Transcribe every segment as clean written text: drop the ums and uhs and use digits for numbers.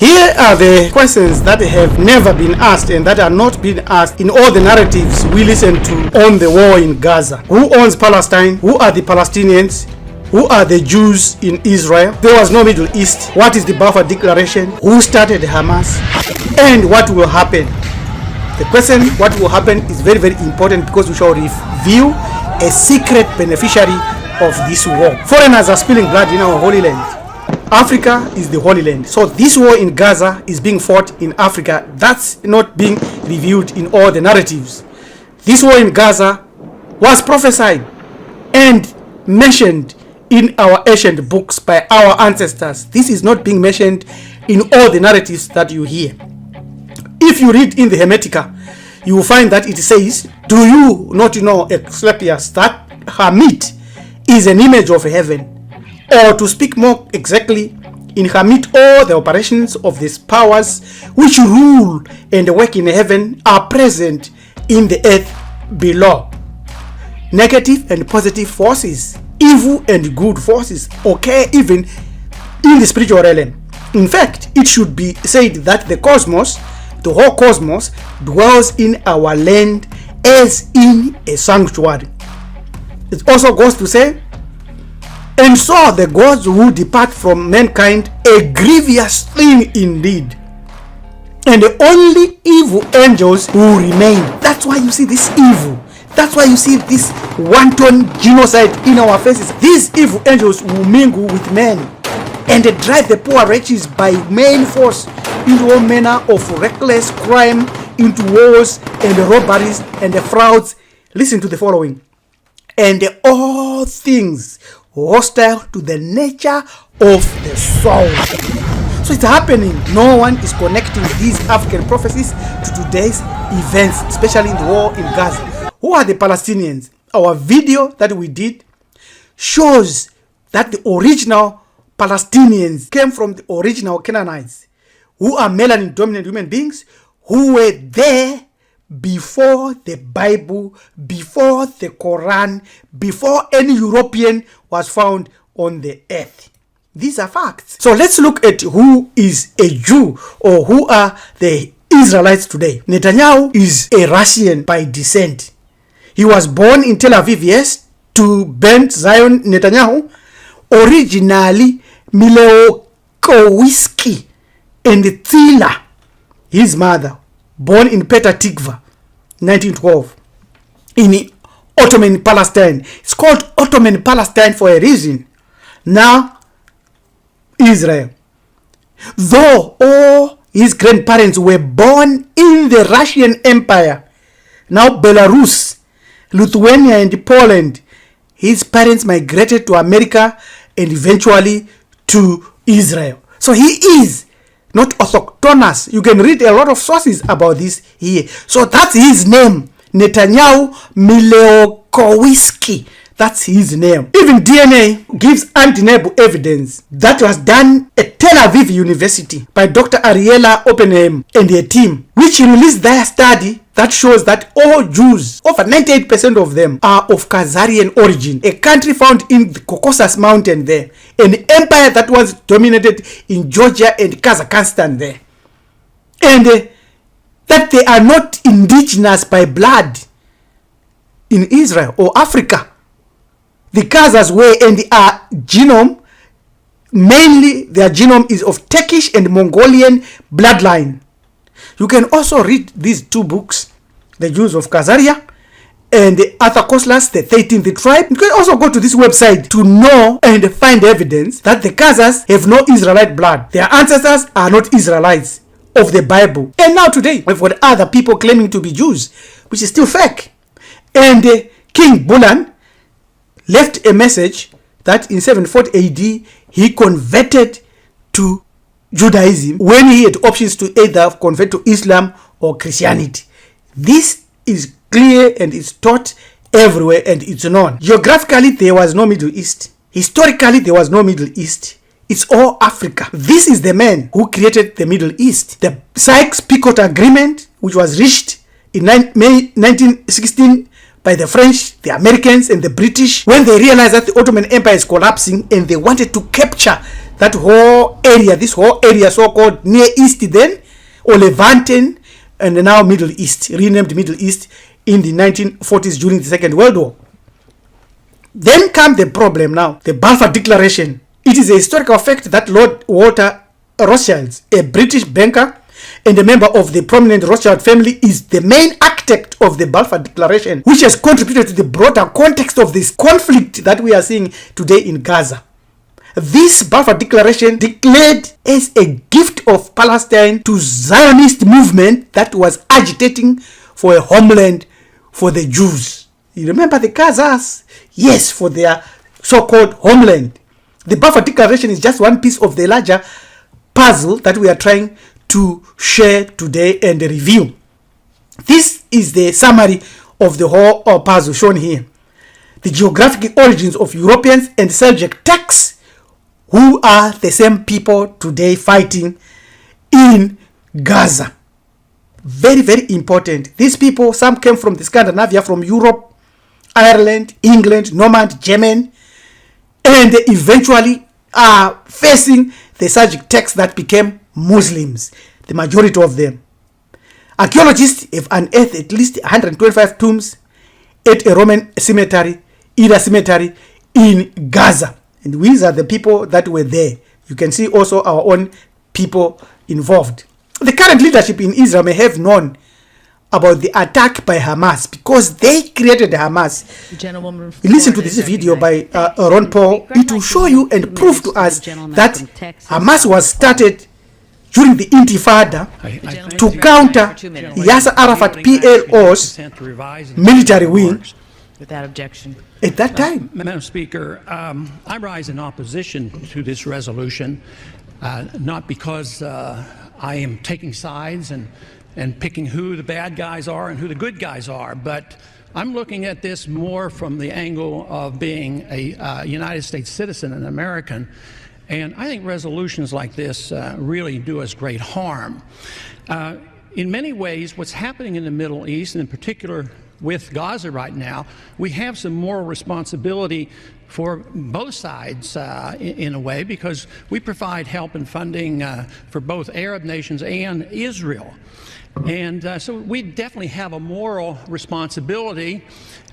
Here are the questions that have never been asked and that are not being asked in all the narratives we listen to on the war in Gaza. Who owns Palestine? Who are the Palestinians? Who are the Jews in Israel? There was no Middle East. What is the Balfour Declaration? Who started Hamas? And what will happen? The question, what will happen, is very, very important because we shall reveal a secret beneficiary of this war. Foreigners are spilling blood in our Holy Land. Africa is the Holy Land. So this war in Gaza is being fought in Africa. That's not being revealed in all the narratives. This war in Gaza was prophesied and mentioned in our ancient books by our ancestors. This is not being mentioned in all the narratives that you hear. If you read in the Hermetica, you will find that it says, do you not know, Asclepius, that Hamit is an image of heaven? Or to speak more exactly, in Hamit all the operations of these powers which rule and work in heaven are present in the earth below. Negative and positive forces, evil and good forces occur even in the spiritual realm. In fact, it should be said that the cosmos, the whole cosmos, dwells in our land as in a sanctuary. It also goes to say, and so the gods will depart from mankind, a grievous thing indeed, and only evil angels will remain. That's why you see this evil. That's why you see this wanton genocide in our faces. These evil angels will mingle with men and drive the poor wretches by main force into all manner of reckless crime, into wars and robberies and frauds. Listen to the following. And all things hostile to the nature of the soul. So it's happening. No one is connecting these African prophecies to today's events, especially in the war in Gaza. Who are the Palestinians? Our video that we did shows that the original Palestinians came from the original Canaanites, who are melanin dominant human beings who were there before the Bible, before the Quran, before any European was found on the earth. These are facts. So let's look at who is a Jew or who are the Israelites today. Netanyahu is a Russian by descent. He was born in Tel Aviv, yes, to Ben Zion Netanyahu, originally Milekowiski and Tzila, his mother, born in Petah Tikva, 1912, in Ottoman Palestine. It's called Ottoman Palestine for a reason. Now, Israel. Though all his grandparents were born in the Russian Empire, now Belarus, Lithuania and Poland, his parents migrated to America and eventually to Israel. So he is not autochthonous. You can read a lot of sources about this here. So that's his name, Netanyahu Milekowiski. That's his name. Even DNA gives undeniable evidence that was done at Tel Aviv University by Dr. Ariella Oppenheim and their team, which released their study that shows that all Jews, over 98% of them, are of Khazarian origin, a country found in the Caucasus Mountain there, an empire that was dominated in Georgia and Kazakhstan there, and that they are not indigenous by blood in Israel or Africa. The Khazars were, and their genome, mainly their genome is of Turkish and Mongolian bloodline. You can also read these two books, The Jews of Khazaria and Arthur Koestler's The 13th Tribe. You can also go to this website to know and find evidence that the Khazars have no Israelite blood. Their ancestors are not Israelites of the Bible. And now today, we've got other people claiming to be Jews, which is still fake. And King Bulan left a message that in 740 AD, he converted to Judaism when he had options to either convert to Islam or Christianity. This is clear and it's taught everywhere and it's known. Geographically, there was no Middle East. Historically, there was no Middle East. It's all Africa. This is the man who created the Middle East. The Sykes-Picot Agreement, which was reached in May 1916 by the French, the Americans, and the British, when they realized that the Ottoman Empire is collapsing and they wanted to capture that whole area, this whole area so-called Near East then, or Levanten, and now Middle East, renamed Middle East in the 1940s during the Second World War. Then come the problem now, the Balfour Declaration. It is a historical fact that Lord Walter Rothschild, a British banker and a member of the prominent Rothschild family, is the main architect of the Balfour Declaration, which has contributed to the broader context of this conflict that we are seeing today in Gaza. This Balfour Declaration declared as a gift of Palestine to Zionist movement that was agitating for a homeland for the Jews. You remember the Khazars? Yes, for their so-called homeland. The Balfour Declaration is just one piece of the larger puzzle that we are trying to share today and review. This is the summary of the whole puzzle shown here. The geographic origins of Europeans and Seljuk Turks, who are the same people today fighting in Gaza. Very, very important. These people, some came from the Scandinavia, from Europe, Ireland, England, Normandy, Germany, and eventually are facing the Seljuk Turks that became Muslims, the majority of them. Archaeologists have unearthed at least 125 tombs at a Roman cemetery, Ida cemetery in Gaza. And these are the people that were there. You can see also our own people involved. The current leadership in Israel may have known about the attack by Hamas because they created Hamas. Listen to this video by Ron Paul. It will show you and prove to us that Hamas was started during the Intifada to counter Yasser Arafat PLO's military wing. Without objection. At that time. Madam Speaker, I rise in opposition to this resolution, not because I am taking sides and picking who the bad guys are and who the good guys are, but I'm looking at this more from the angle of being a United States citizen, an American, and I think resolutions like this really do us great harm. In many ways, what's happening in the Middle East, and in particular with Gaza right now, we have some moral responsibility for both sides in a way, because we provide help and funding for both Arab nations and Israel. And so we definitely have a moral responsibility,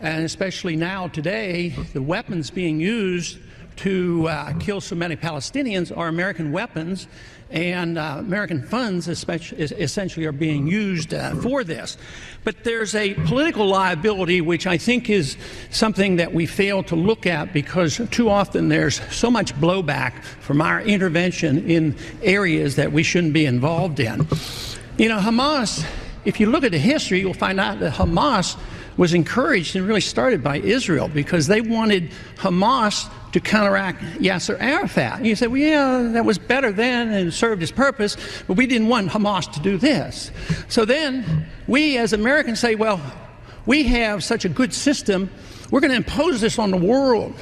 and especially now today, the weapons being used to kill so many Palestinians are American weapons, and American funds essentially are being used for this. But there's a political liability which I think is something that we fail to look at, because too often there's so much blowback from our intervention in areas that we shouldn't be involved in. You know, Hamas, if you look at the history, you'll find out that Hamas was encouraged and really started by Israel, because they wanted Hamas to counteract Yasser Arafat. And you say, well, yeah, that was better then and served its purpose, but we didn't want Hamas to do this. So then we as Americans say, well, we have such a good system, we're going to impose this on the world.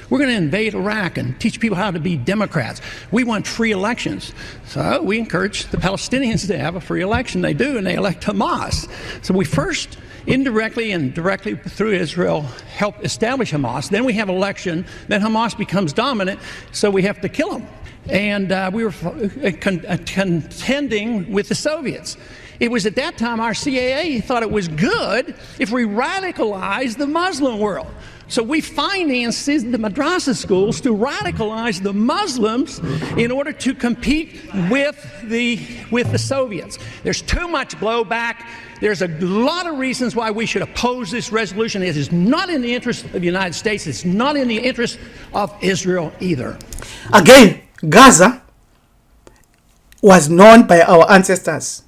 We're going to invade Iraq and teach people how to be Democrats. We want free elections. So we encourage the Palestinians to have a free election. They do, and they elect Hamas. So we first indirectly and directly through Israel help establish Hamas. Then we have election. Then Hamas becomes dominant, so we have to kill them. And we were contending with the Soviets. It was at that time our CIA thought it was good if we radicalized the Muslim world. So we financed the madrasa schools to radicalize the Muslims in order to compete with the Soviets. There's too much blowback. There's a lot of reasons why we should oppose this resolution. It is not in the interest of the United States. It's not in the interest of Israel either. Again, Gaza was known by our ancestors.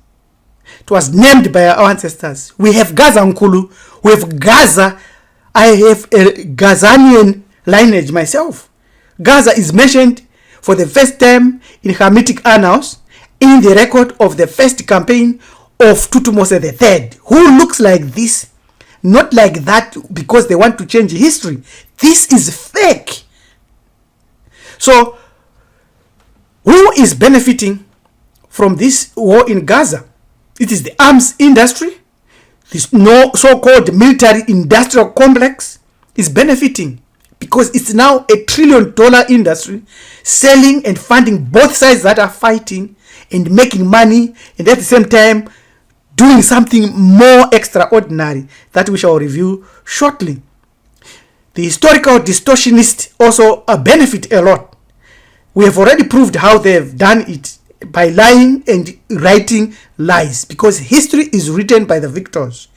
It was named by our ancestors. We have Gaza Nkulu. We have Gaza. I have a Gazanian lineage myself. Gaza is mentioned for the first time in Hamitic annals in the record of the first campaign of Thutmose III, who looks like this, not like that, because they want to change history. This is fake. So, who is benefiting from this war in Gaza? It is the arms industry. This so-called military industrial complex is benefiting because it's now a $1 trillion industry, selling and funding both sides that are fighting and making money, and at the same time doing something more extraordinary that we shall review shortly. The historical distortionists also benefit a lot. We have already proved how they've done it by lying and writing lies, because history is written by the victors.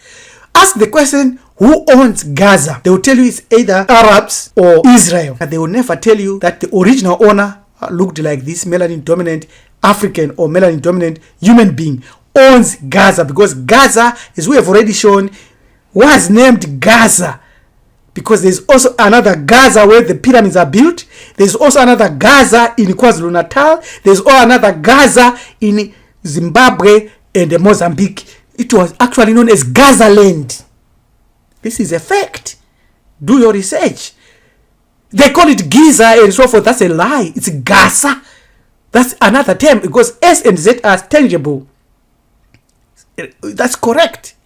Ask the question, who owns Gaza? They will tell you it's either Arabs or Israel. And they will never tell you that the original owner looked like this melanin dominant African or melanin dominant human being owns Gaza, because Gaza, as we have already shown, was named Gaza because there's also another Gaza where the pyramids are built. There's also another Gaza in KwaZulu-Natal. There's also another Gaza in Zimbabwe and Mozambique. It was actually known as Gaza land. This is a fact. Do your research. They call it Giza and so forth. That's a lie. It's Gaza. That's another term because S and Z are tangible. That's correct.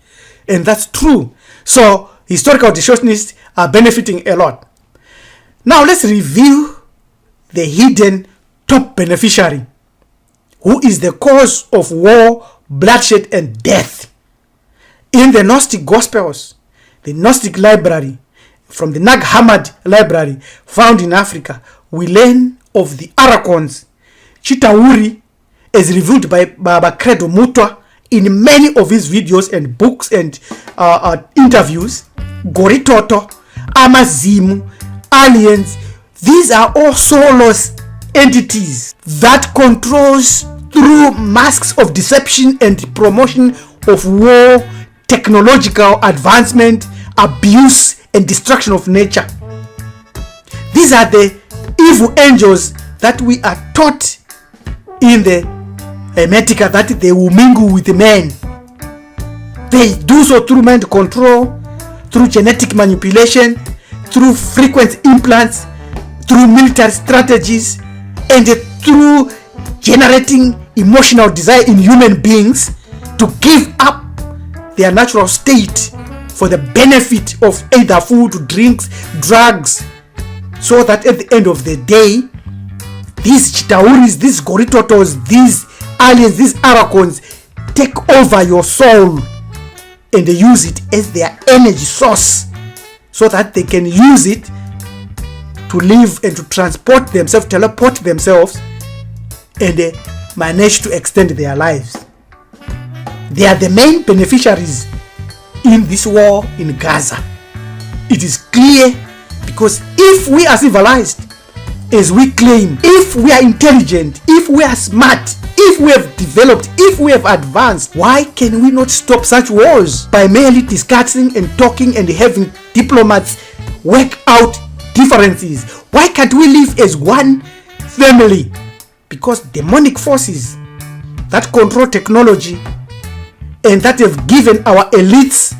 And that's true. So historical distortionists are benefiting a lot. Now let's review the hidden top beneficiary, who is the cause of war, bloodshed, and death. In the Gnostic Gospels, the Gnostic library, from the Nag Hammadi library found in Africa, we learn of the Arachons, Chitauri, as revealed by Baba Credo Mutwa in many of his videos and books and interviews. Goritoto, Amazimu, aliens, these are all soulless entities that controls through masks of deception and promotion of war, technological advancement, abuse, and destruction of nature. These are the evil angels that we are taught in the Hermetica, that they will mingle with men. They do so through mind control, through genetic manipulation, through frequent implants, through military strategies, and through generating emotional desire in human beings to give up their natural state for the benefit of either food, drinks, drugs, so that at the end of the day, these Chitauris, these Goritotos, these aliens, these Arachons take over your soul and they use it as their energy source so that they can use it to live and to transport themselves, teleport themselves, and manage to extend their lives. They are the main beneficiaries in this war in Gaza. It is clear, because if we are civilized, as we claim, if we are intelligent, if we are smart, if we have developed, if we have advanced, why can we not stop such wars by merely discussing and talking and having diplomats work out differences? Why can't we live as one family? Because demonic forces that control technology and that have given our elites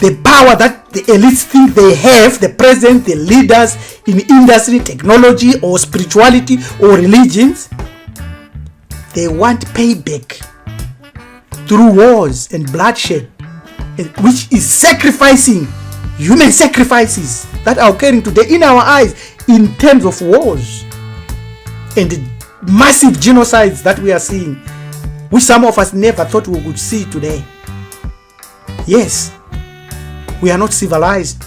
the power that the elites think they have, the president, the leaders in industry, technology, or spirituality, or religions, they want payback through wars and bloodshed, which is sacrificing, human sacrifices that are occurring today in our eyes in terms of wars and the massive genocides that we are seeing, which some of us never thought we would see today. Yes, we are not civilized.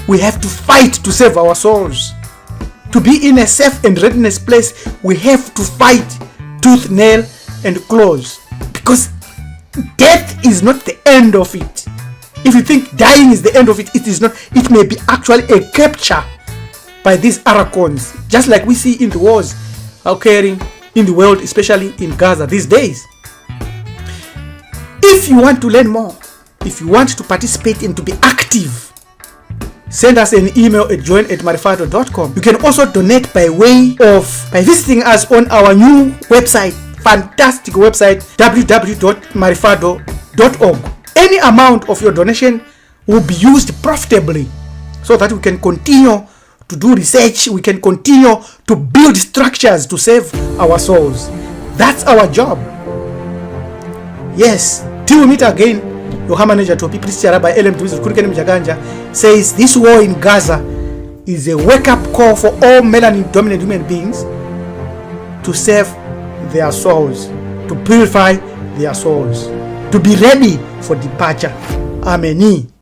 We have to fight to save our souls. To be in a safe and readiness place, we have to fight tooth, nail, and claws. Because death is not the end of it. If you think dying is the end of it, it is not. It may be actually a capture by these Arachons, just like we see in the wars occurring in the world, especially in Gaza these days. If you want to learn more, if you want to participate and to be active, send us an email at join@marifado.com. You can also donate by visiting us on our new website, fantastic website, www.marifado.org. Any amount of your donation will be used profitably so that we can continue to do research, we can continue to build structures to save our souls. That's our job. Yes, till we meet again, your manager to Priest Rabbi LM Kurikeni Mjaganja says this war in Gaza is a wake-up call for all melanin-dominant human beings to save their souls, to purify their souls, to be ready for departure. Amen.